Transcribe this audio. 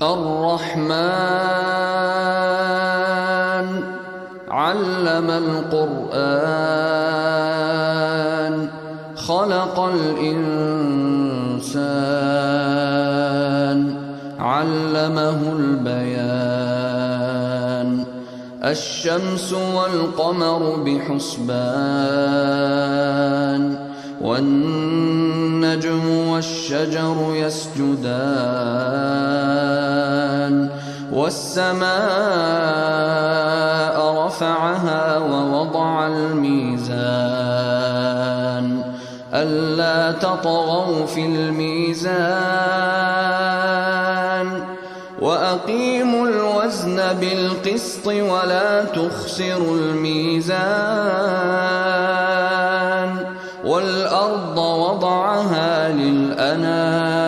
الرحمن علم القرآن خلق الإنسان علمه البيان الشمس والقمر بحسبان والنجم والشجر يسجدان والسماء رفعها ووضع الميزان ألا تطغوا في الميزان وأقيموا الوزن بالقسط ولا تخسروا الميزان والأرض وضعها للأنام